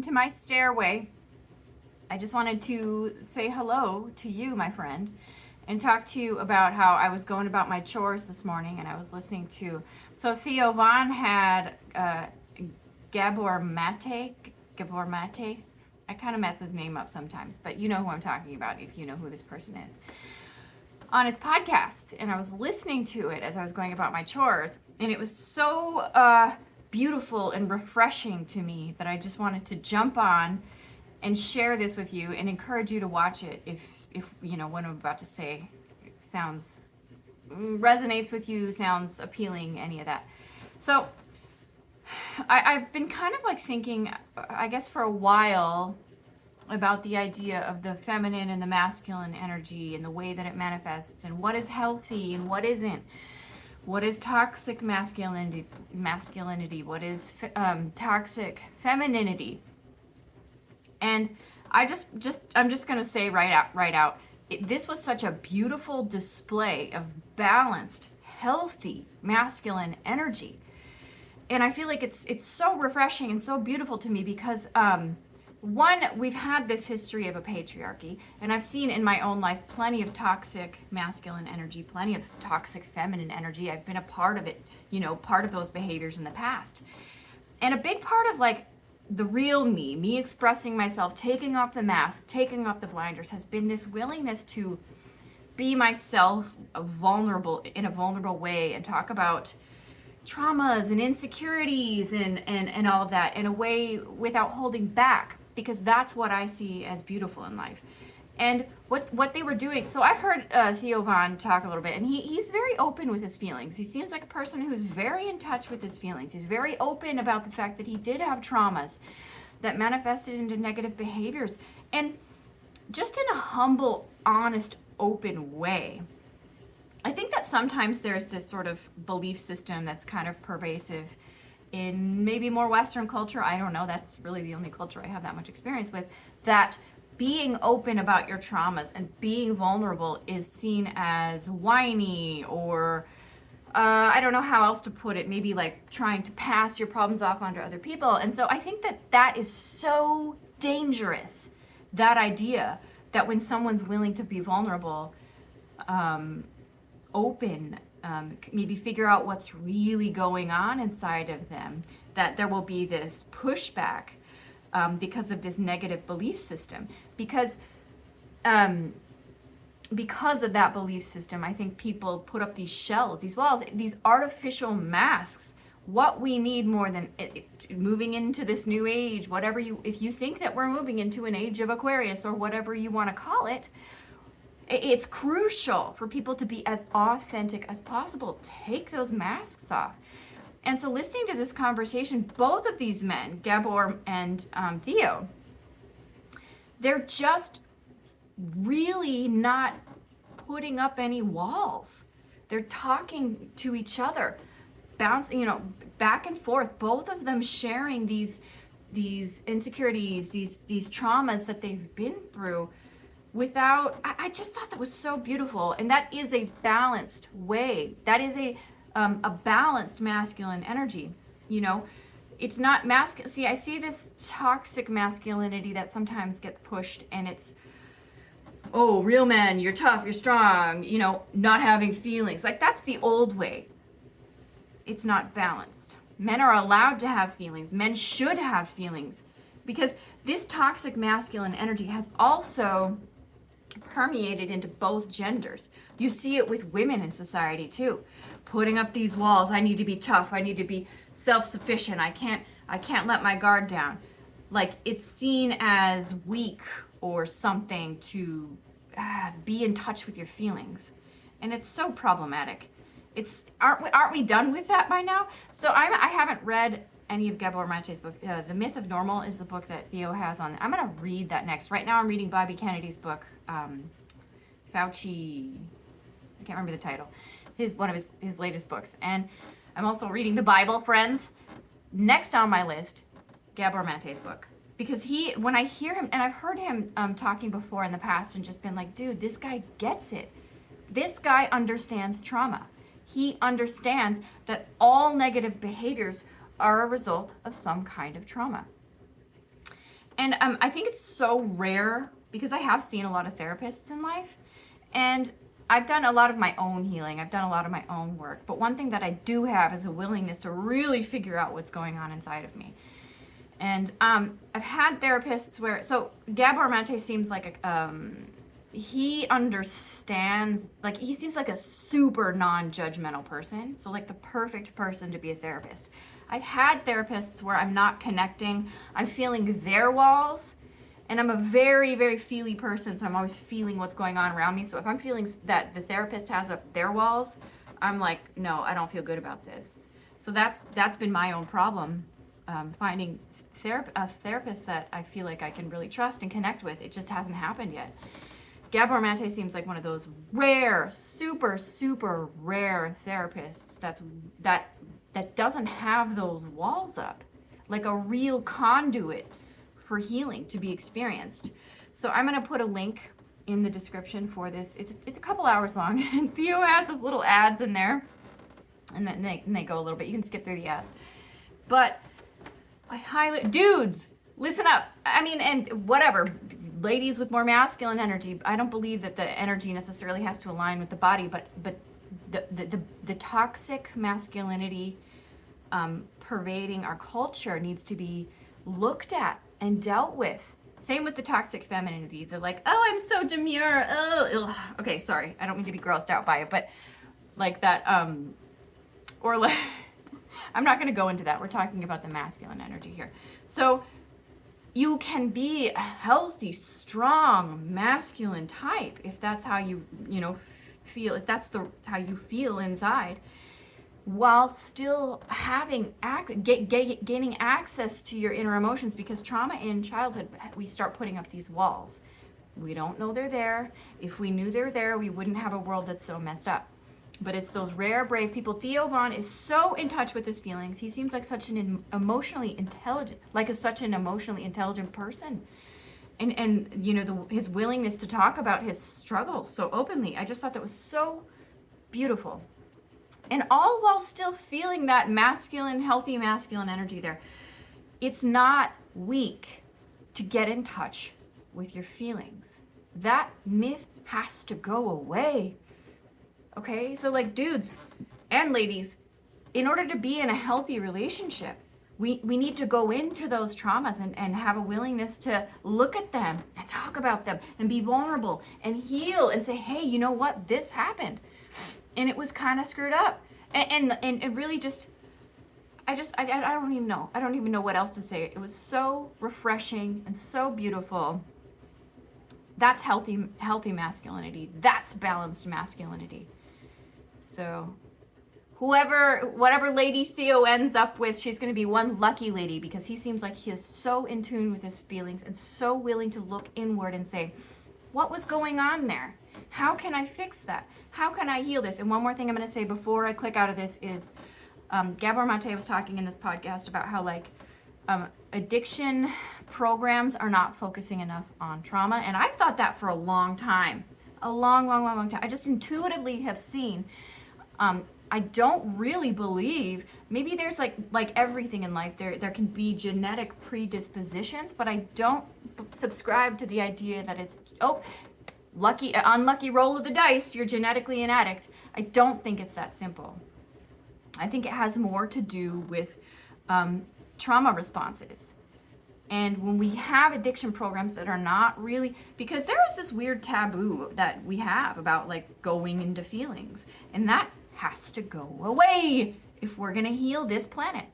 to my stairway. I just wanted to say hello to you, my friend, and talk to you about how I was going about my chores this morning, and I was listening to. So Theo Von had Gabor Maté. Gabor Maté. I kind of mess his name up sometimes, but you know who I'm talking about if you know who this person is. On his podcast, and I was listening to it as I was going about my chores, and it was so beautiful and refreshing to me that I just wanted to jump on and share this with you and encourage you to watch it if you know what I'm about to say sounds resonates with you, sounds appealing, any of that. So I've been kind of like thinking, I guess for a while, about the idea of the feminine and the masculine energy and the way that it manifests and what is healthy and what isn't. What is toxic masculinity? What is toxic femininity? And I'm just gonna say right out. This was such a beautiful display of balanced, healthy masculine energy, and I feel like it's so refreshing and so beautiful to me because one, we've had this history of a patriarchy, and I've seen in my own life plenty of toxic masculine energy, plenty of toxic feminine energy. I've been a part of it, part of those behaviors in the past. And a big part of like the real me expressing myself, taking off the mask, taking off the blinders, has been this willingness to be myself in a vulnerable way and talk about traumas and insecurities and all of that in a way without holding back, because that's what I see as beautiful in life. And what they were doing, so I've heard Theo Von talk a little bit, and he's very open with his feelings. He seems like a person who's very in touch with his feelings. He's very open about the fact that he did have traumas that manifested into negative behaviors, and just in a humble, honest, open way. I think that sometimes there's this sort of belief system that's kind of pervasive in maybe more Western culture. I don't know, that's really the only culture I have that much experience with, that being open about your traumas and being vulnerable is seen as whiny or I don't know how else to put it, maybe like trying to pass your problems off onto other people. And so I think that is so dangerous, that idea that when someone's willing to be vulnerable, open, maybe figure out what's really going on inside of them, that there will be this pushback because of this negative belief system. Because of that belief system, I think people put up these shells, these walls, these artificial masks. What we need more than moving into this new age, if you think that we're moving into an age of Aquarius or whatever you want to call it, it's crucial for people to be as authentic as possible. Take those masks off. And so listening to this conversation, both of these men, Gabor and Theo, they're just really not putting up any walls. They're talking to each other, bouncing, back and forth, both of them sharing these insecurities, these traumas that they've been through without, I just thought that was so beautiful. And that is a balanced way. That is a balanced masculine energy. It's not see, I see this toxic masculinity that sometimes gets pushed, and it's, oh, real men, you're tough, you're strong, not having feelings. Like, that's the old way. It's not balanced. Men are allowed to have feelings. Men should have feelings, because this toxic masculine energy has also permeated into both genders. You see it with women in society too, putting up these walls. I need to be tough. I need to be self-sufficient. I can't let my guard down. Like, it's seen as weak or something to be in touch with your feelings, and it's so problematic. Aren't we done with that by now? So I haven't read any of Gabor Mate's book. The Myth of Normal is the book that Theo has on. I'm gonna read that next. Right now I'm reading Bobby Kennedy's book, Fauci. I can't remember the title. One of his latest books. And I'm also reading the Bible, friends. Next on my list, Gabor Mate's book. Because when I hear him, and I've heard him talking before in the past and just been like, dude, this guy gets it. This guy understands trauma. He understands that all negative behaviors are a result of some kind of trauma. And I think it's so rare because I have seen a lot of therapists in life, and I've done a lot of my own healing. I've done a lot of my own work. But one thing that I do have is a willingness to really figure out what's going on inside of me. And I've had therapists where, so Gabor Maté seems like he understands, like he seems like a super non-judgmental person. So like the perfect person to be a therapist. I've had therapists where I'm not connecting. I'm feeling their walls. And I'm a very, very feely person, so I'm always feeling what's going on around me. So if I'm feeling that the therapist has up their walls, I'm like, no, I don't feel good about this. So that's been my own problem, finding a therapist that I feel like I can really trust and connect with. It just hasn't happened yet. Gabor Maté seems like one of those rare, super, super rare therapists that doesn't have those walls up, like a real conduit for healing to be experienced. So I'm going to put a link in the description for this. It's a couple hours long, and Theo has his little ads in there, and then they go a little bit. You can skip through the ads, but I highly, dudes, listen up. I mean, and whatever, ladies with more masculine energy, I don't believe that the energy necessarily has to align with the body, but the toxic masculinity pervading our culture needs to be looked at and dealt with. Same with the toxic femininity. They're like, oh, I'm so demure. Oh, ugh. Okay, sorry. I don't mean to be grossed out by it, but like that, or like, I'm not going to go into that. We're talking about the masculine energy here. So you can be a healthy, strong, masculine type if that's how you feel, if that's how you feel inside, while still having gaining access to your inner emotions, because trauma in childhood, we start putting up these walls. We don't know they're there. If we knew they're there, we wouldn't have a world that's so messed up. But it's those rare, brave people. Theo Von is so in touch with his feelings. He seems like such an emotionally intelligent, person. And his willingness to talk about his struggles so openly. I just thought that was so beautiful. And all while still feeling that masculine, healthy masculine energy there. It's not weak to get in touch with your feelings. That myth has to go away. Okay? So like dudes and ladies, in order to be in a healthy relationship, we need to go into those traumas and have a willingness to look at them and talk about them and be vulnerable and heal and say, hey, you know what? This happened. And it was kind of screwed up. And really just, I don't even know. I don't even know what else to say. It was so refreshing and so beautiful. That's healthy masculinity. That's balanced masculinity. So whatever lady Theo ends up with, she's going to be one lucky lady, because he seems like he is so in tune with his feelings and so willing to look inward and say, what was going on there? How can I fix that? How can I heal this? And one more thing I'm going to say before I click out of this is Gabor Maté was talking in this podcast about how addiction programs are not focusing enough on trauma. And I've thought that for a long time. A long time. I just intuitively have seen, I don't really believe, maybe there's like everything in life, there can be genetic predispositions, but I don't subscribe to the idea that it's, unlucky roll of the dice, you're genetically an addict. I don't think it's that simple. I think it has more to do with trauma responses. And when we have addiction programs that are not really, because there is this weird taboo that we have about like going into feelings, and that has to go away if we're going to heal this planet.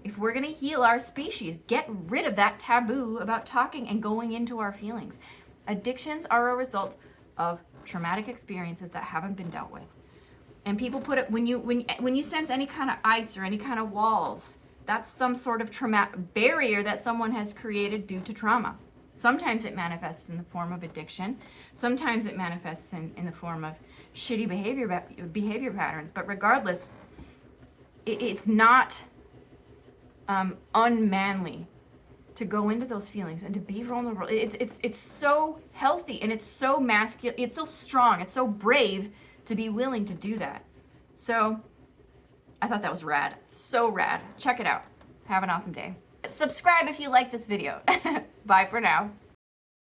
If we're going to heal our species, get rid of that taboo about talking and going into our feelings. Addictions are a result of traumatic experiences that haven't been dealt with. And people put it, when you sense any kind of ice or any kind of walls, that's some sort of barrier that someone has created due to trauma. Sometimes it manifests in the form of addiction. Sometimes it manifests in the form of shitty behavior patterns. But regardless, it's not unmanly to go into those feelings and to be vulnerable. It's so healthy, and it's so masculine. It's so strong. It's so brave to be willing to do that. So I thought that was rad. So rad. Check it out. Have an awesome day. Subscribe if you like this video. Bye for now.